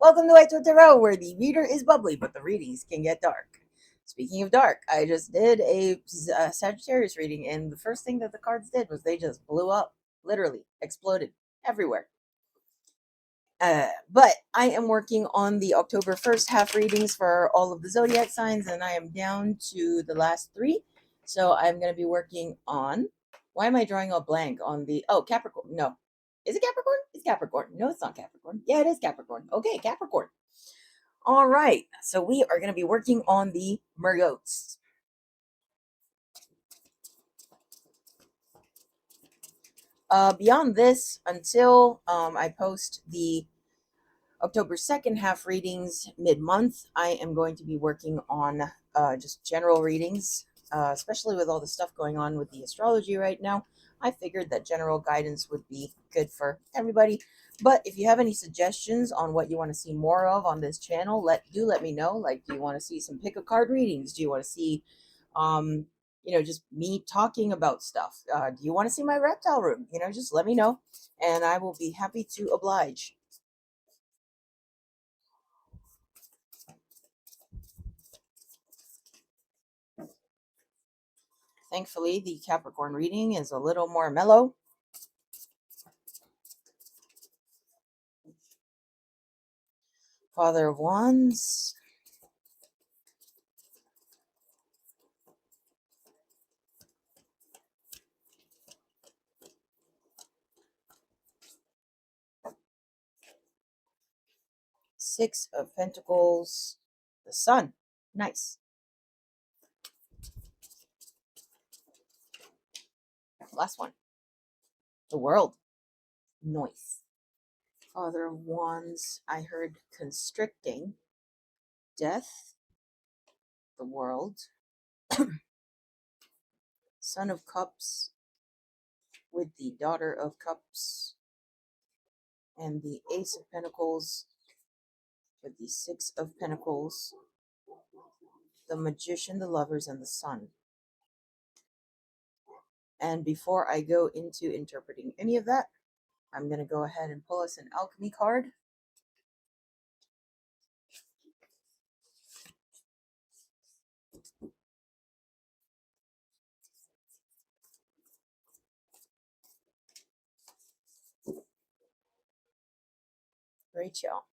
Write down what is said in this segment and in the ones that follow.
Welcome to White Tarot, where the reader is bubbly, but the readings can get dark. Speaking of dark, I just did a Sagittarius reading, and the first thing that the cards did was they just blew up, literally exploded everywhere. But I am working on the October 1st half readings for all of the zodiac signs, and I am down to the last three. So I'm going to be working on. Why am I drawing a blank on the. Oh, Capricorn. No. Is it Capricorn? It's Capricorn. No, it's not Capricorn. Yeah, it is Capricorn. Okay, Capricorn. All right. So we are going to be working on the Mergoats. Beyond this, until I post the October 2nd half readings mid-month, I am going to be working on just general readings, especially with all the stuff going on with the astrology right now. I figured that general guidance would be good for everybody. But if you have any suggestions on what you want to see more of on this channel, let me know. Like, do you want to see some pick a card readings? Do you want to see just me talking about stuff? Do you want to see my reptile room? Just let me know, and I will be happy to oblige. Thankfully, the Capricorn reading is a little more mellow. Father of Wands. Six of Pentacles. The Sun. Nice. Last one. The World. Nice. Father of Wands. I heard constricting. Death. The World. Son of Cups with the Daughter of Cups. And the Ace of Pentacles with the Six of Pentacles. The Magician, the Lovers, and the Sun. And before I go into interpreting any of that, I'm going to go ahead and pull us an alchemy card. Rachel.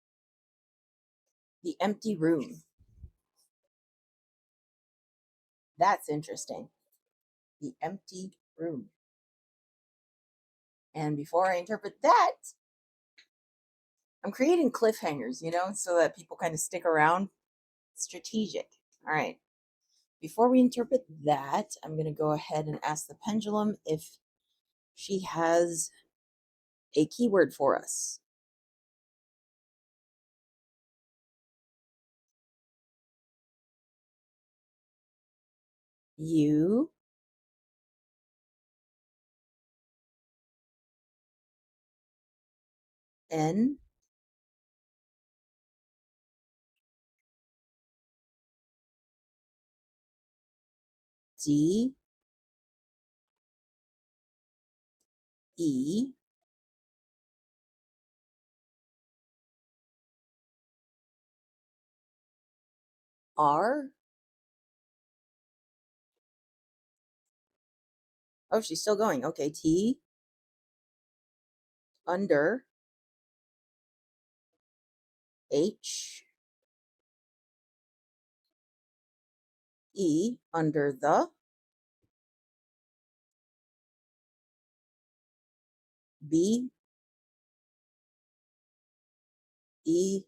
The Empty Room. That's interesting. The Empty Room. And before I interpret that, I'm creating cliffhangers, so that people kind of stick around. Strategic. All right. Before we interpret that, I'm going to go ahead and ask the pendulum if she has a keyword for us. U. N. D. E. R. Oh, she's still going. Okay, T. Under. H. E. Under the. B. E.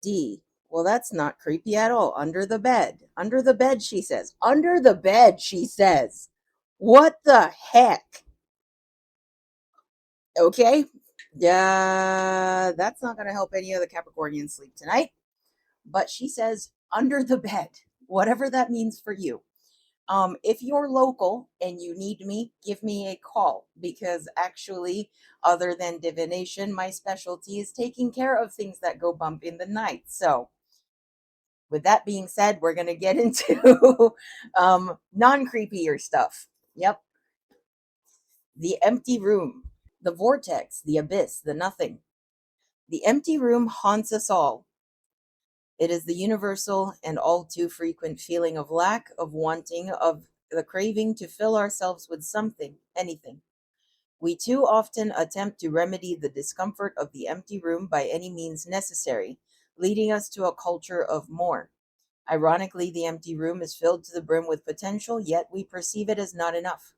D. Well, that's not creepy at all. Under the bed. Under the bed, she says. Under the bed, she says. What the heck? Okay. Yeah, that's not going to help any of the Capricornians sleep tonight. But she says under the bed, whatever that means for you. If you're local and you need me, give me a call, because actually, other than divination, my specialty is taking care of things that go bump in the night. So with that being said, we're going to get into non-creepier stuff. Yep. The Empty Room, the Vortex, the Abyss, the Nothing, The empty room haunts us all. It is the universal and all too frequent feeling of lack, of wanting, of the craving to fill ourselves with something, anything. We too often attempt to remedy the discomfort of the empty room by any means necessary, leading us to a culture of more. Ironically, the empty room is filled to the brim with potential, yet we perceive it as not enough.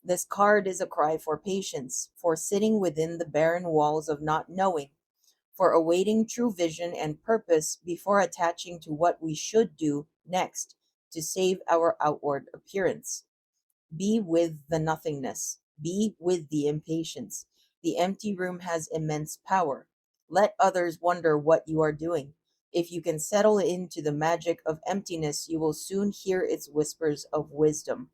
This card is a cry for patience, for sitting within the barren walls of not knowing, for awaiting true vision and purpose before attaching to what we should do next to save our outward appearance. Be with the nothingness, be with the impatience. The empty room has immense power. Let others wonder what you are doing. If you can settle into the magic of emptiness, you will soon hear its whispers of wisdom.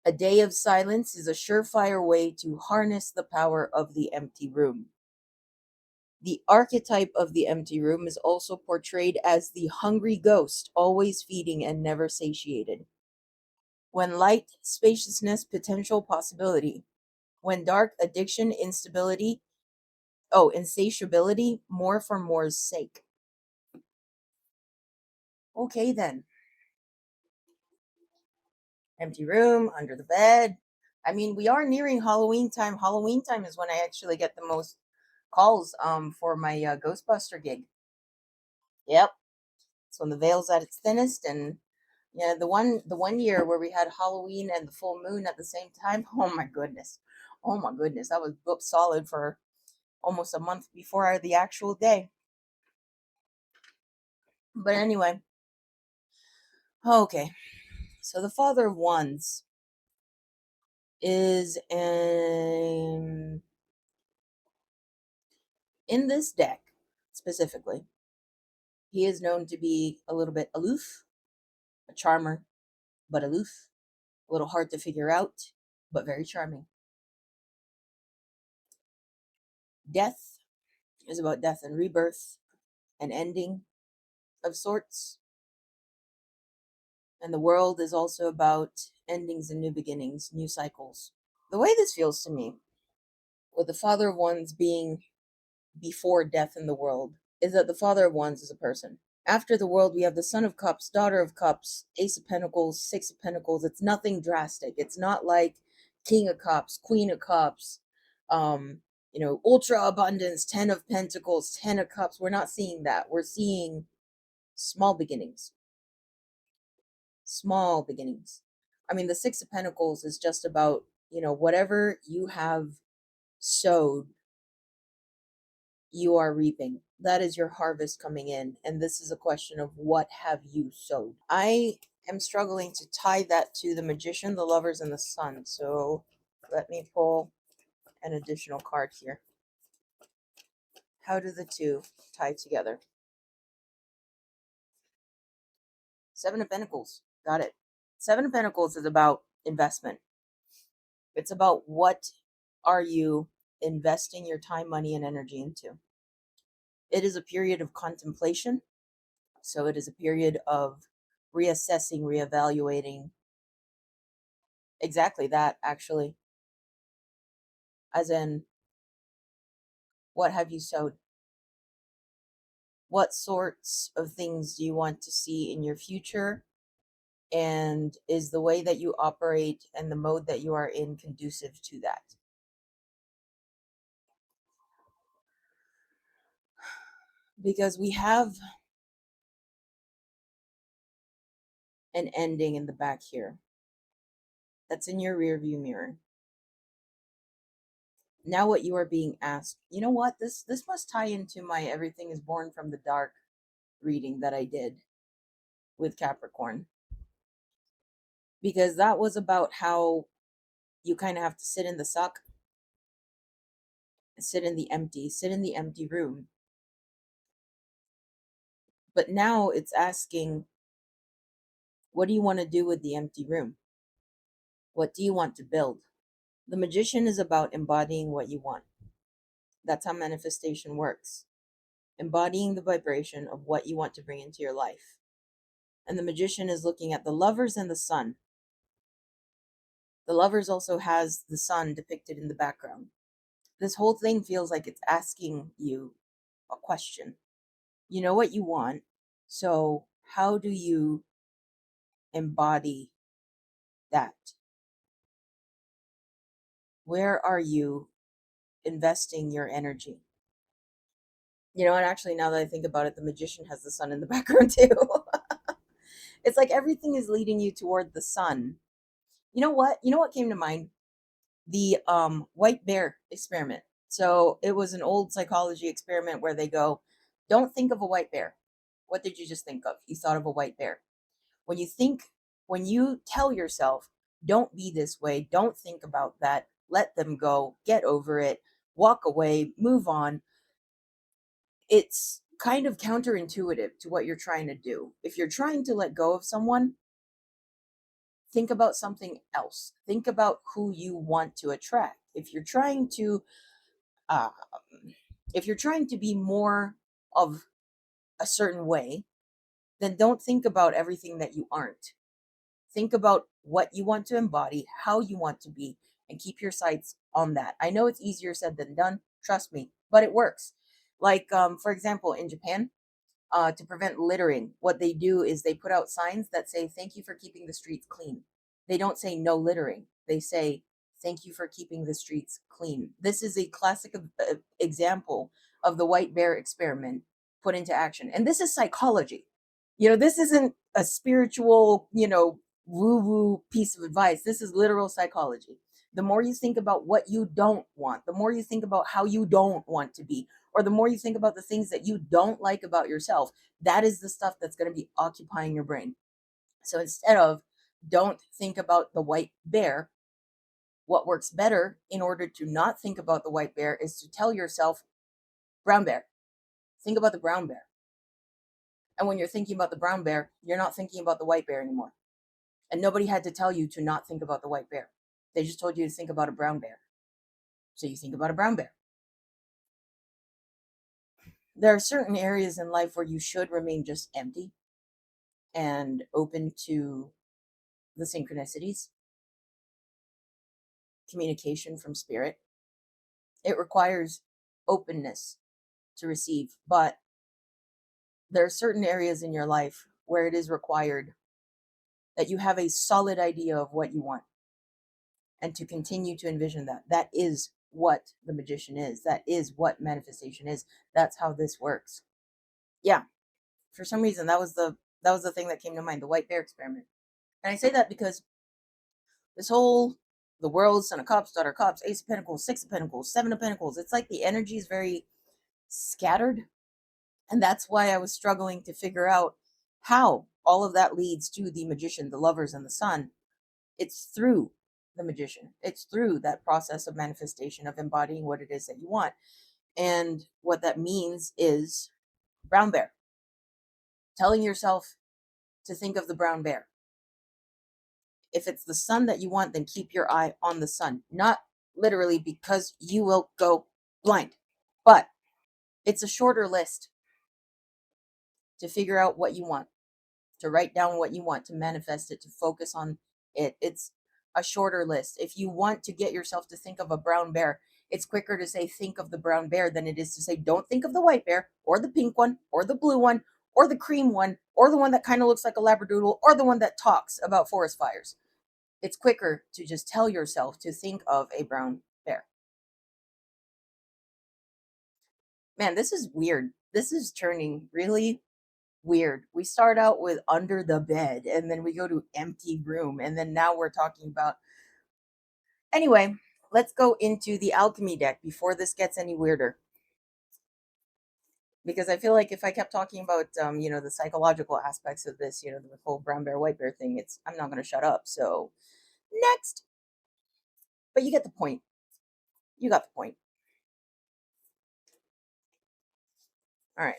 A day of silence is a surefire way to harness the power of the empty room. The archetype of the empty room is also portrayed as the hungry ghost, always feeding and never satiated. When light, spaciousness, potential, possibility. When dark, addiction, instability, insatiability, more for more's sake. Okay, then. Empty room, under the bed. I mean, we are nearing Halloween time. Halloween time is when I actually get the most calls for my Ghostbuster gig. Yep. It's when the veil's at its thinnest, and yeah, the one year where we had Halloween and the full moon at the same time. Oh my goodness. Oh my goodness. I was booked solid for almost a month before the actual day. But anyway, okay. So the Father of Wands is in this deck specifically. He is known to be a little bit aloof, a charmer, but aloof, a little hard to figure out, but very charming. Death is about death and rebirth, an ending of sorts. And the world is also about endings and new beginnings, new cycles. The way this feels to me, with the Father of Wands being before death in the world, is that the Father of Wands is a person. After the world, we have the Son of Cups, Daughter of Cups, Ace of Pentacles, Six of Pentacles. It's nothing drastic. It's not like King of Cups, Queen of Cups, ultra abundance, Ten of Pentacles, Ten of Cups. We're not seeing that. We're seeing small beginnings. Small beginnings. I mean, the Six of Pentacles is just about, whatever you have sowed, you are reaping. That is your harvest coming in. And this is a question of what have you sowed? I am struggling to tie that to the Magician, the Lovers, and the Sun. So let me pull an additional card here. How do the two tie together? Seven of Pentacles. Got it. Seven of Pentacles is about investment. It's about what are you investing your time, money, and energy into. It is a period of contemplation. So it is a period of reassessing, reevaluating. Exactly that, actually. As in, what have you sowed? What sorts of things do you want to see in your future? And is the way that you operate and the mode that you are in conducive to that? Because we have an ending in the back here that's in your rear view mirror. Now what you are being asked, you know what, this must tie into my Everything is Born from the Dark reading that I did with Capricorn, because that was about how you kind of have to sit in the suck, sit in the empty room. But now it's asking, what do you want to do with the empty room? What do you want to build? The Magician is about embodying what you want. That's how manifestation works. Embodying the vibration of what you want to bring into your life. And the Magician is looking at the Lovers and the Sun. The Lovers also has the sun depicted in the background. this whole thing feels like it's asking you a question. You know what you want, so how do you embody that? Where are you investing your energy? And actually, now that I think about it, the magician has the sun in the background too. It's like everything is leading you toward the sun. You know what? You know what came to mind? The white bear experiment. So it was an old psychology experiment where they go, don't think of a white bear. What did you just think of? You thought of a white bear. When you think, when you tell yourself, don't be this way, don't think about that, let them go, get over it, walk away, move on, it's kind of counterintuitive to what you're trying to do. If you're trying to let go of someone, think about something else. Think about who you want to attract. Uh, if you're trying to be more of a certain way, then don't think about everything that you aren't. Think about what you want to embody, how you want to be, and keep your sights on that. I know it's easier said than done, trust me, but it works. Like, for example, in Japan, to prevent littering, what they do is they put out signs that say, thank you for keeping the streets clean. They don't say no littering. They say, thank you for keeping the streets clean. This is a classic example of the white bear experiment put into action. And this is psychology. This isn't a spiritual, woo woo piece of advice. This is literal psychology. The more you think about what you don't want, the more you think about how you don't want to be, or the more you think about the things that you don't like about yourself, that is the stuff that's going to be occupying your brain. So instead of don't think about the white bear, what works better in order to not think about the white bear is to tell yourself, brown bear. Think about the brown bear. And when you're thinking about the brown bear, you're not thinking about the white bear anymore. And nobody had to tell you to not think about the white bear. They just told you to think about a brown bear. So you think about a brown bear. There are certain areas in life where you should remain just empty and open to the synchronicities, communication from spirit. It requires openness to receive, but there are certain areas in your life where it is required that you have a solid idea of what you want and to continue to envision that. That is what the magician is. That is what manifestation is. That's how this works. Yeah. For some reason, that was the thing that came to mind, the white bear experiment. And I say that because this whole the world, Son of Cups, Daughter of Cups, Ace of Pentacles, Six of Pentacles, Seven of Pentacles, it's like the energy is very scattered. And that's why I was struggling to figure out how all of that leads to the magician, the lovers, and the sun. It's through the magician. It's through that process of manifestation, of embodying what it is that you want. And what that means is brown bear. Telling yourself to think of the brown bear. If it's the sun that you want, then keep your eye on the sun. Not literally, because you will go blind. But it's a shorter list to figure out what you want, to write down what you want, to manifest it, to focus on it. It's a shorter list. If you want to get yourself to think of a brown bear, it's quicker to say think of the brown bear than it is to say don't think of the white bear or the pink one or the blue one or the cream one or the one that kind of looks like a labradoodle or the one that talks about forest fires. It's quicker to just tell yourself to think of a brown bear. Man, this is weird. This is turning really weird. We start out with under the bed and then we go to empty room and then now we're talking about. Anyway, let's go into the alchemy deck before this gets any weirder. Because I feel like if I kept talking about the psychological aspects of this, the whole brown bear white bear thing, I'm not going to shut up. So, next. But you get the point. You got the point. All right.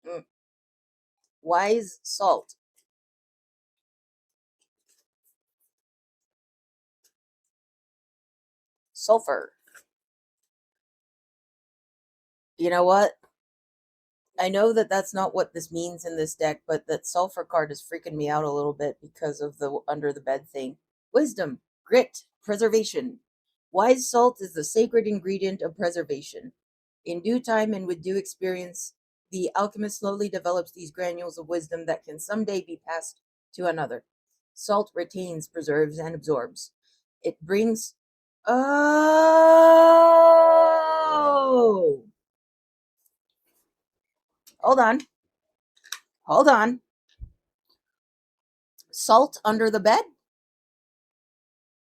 Mm. Wise salt. Sulfur. You know what? I know that that's not what this means in this deck, but that sulfur card is freaking me out a little bit because of the under the bed thing. Wisdom, grit, preservation. Wise salt is the sacred ingredient of preservation. In due time and with due experience, the alchemist slowly develops these granules of wisdom that can someday be passed to another. Salt retains, preserves, and absorbs. It brings. Oh! Hold on. Hold on. Salt under the bed?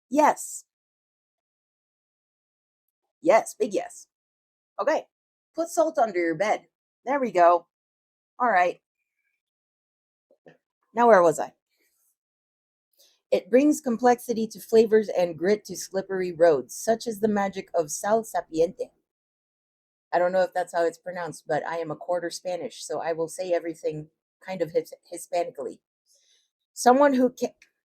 Yes. Yes, big yes. Okay. Put salt under your bed. There we go. All right. Now, where was I? It brings complexity to flavors and grit to slippery roads, such as the magic of sal sapiente. I don't know if that's how it's pronounced, but I am a quarter Spanish, so I will say everything kind of Hispanically. Someone who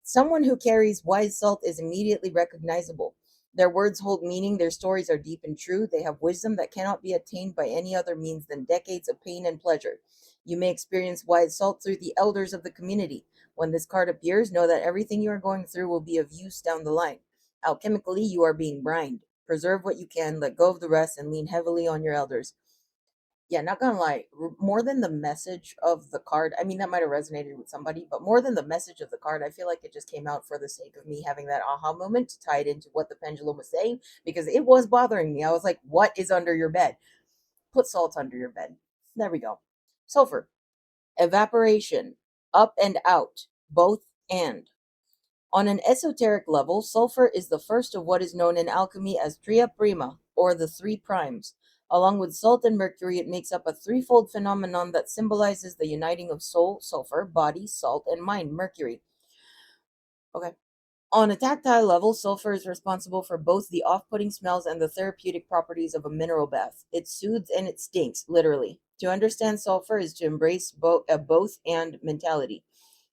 someone who carries wise salt is immediately recognizable. Their words hold meaning, their stories are deep and true, they have wisdom that cannot be attained by any other means than decades of pain and pleasure. You may experience wise salt through the elders of the community. When this card appears, know that everything you are going through will be of use down the line. Alchemically, you are being brined. Preserve what you can, let go of the rest, and lean heavily on your elders. Yeah, not gonna lie, more than the message of the card, I mean, that might have resonated with somebody, but more than the message of the card, I feel like it just came out for the sake of me having that aha moment to tie it into what the pendulum was saying, because it was bothering me. I was like, what is under your bed? Put salt under your bed. There we go. Sulfur, evaporation, up and out, both and. On an esoteric level, sulfur is the first of what is known in alchemy as tria prima, or the three primes. Along with salt and mercury, it makes up a threefold phenomenon that symbolizes the uniting of soul, sulfur, body, salt, and mind, mercury. Okay. On a tactile level, sulfur is responsible for both the off putting smells and the therapeutic properties of a mineral bath. It soothes and it stinks, literally. To understand sulfur is to embrace a both and mentality.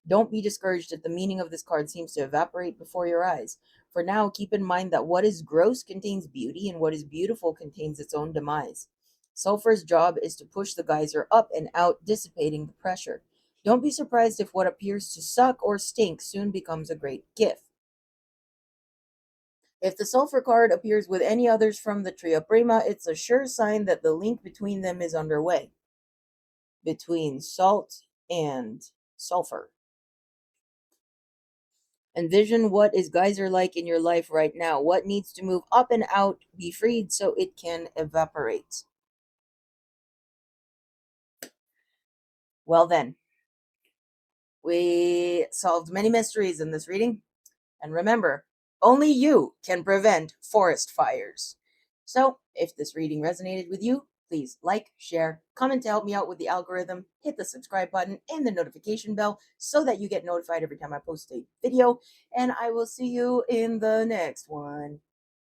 Don't be discouraged if the meaning of this card seems to evaporate before your eyes. For now, keep in mind that what is gross contains beauty and what is beautiful contains its own demise. Sulfur's job is to push the geyser up and out, dissipating the pressure. Don't be surprised if what appears to suck or stink soon becomes a great gift. If the sulfur card appears with any others from the Tria Prima, it's a sure sign that the link between them is underway. Between salt and sulfur. Envision what is geyser like in your life right now. What needs to move up and out, be freed so it can evaporate. Well, then, we solved many mysteries in this reading. And remember, only you can prevent forest fires. So, if this reading resonated with you, please like, share, comment to help me out with the algorithm, hit the subscribe button and the notification bell so that you get notified every time I post a video. And I will see you in the next one.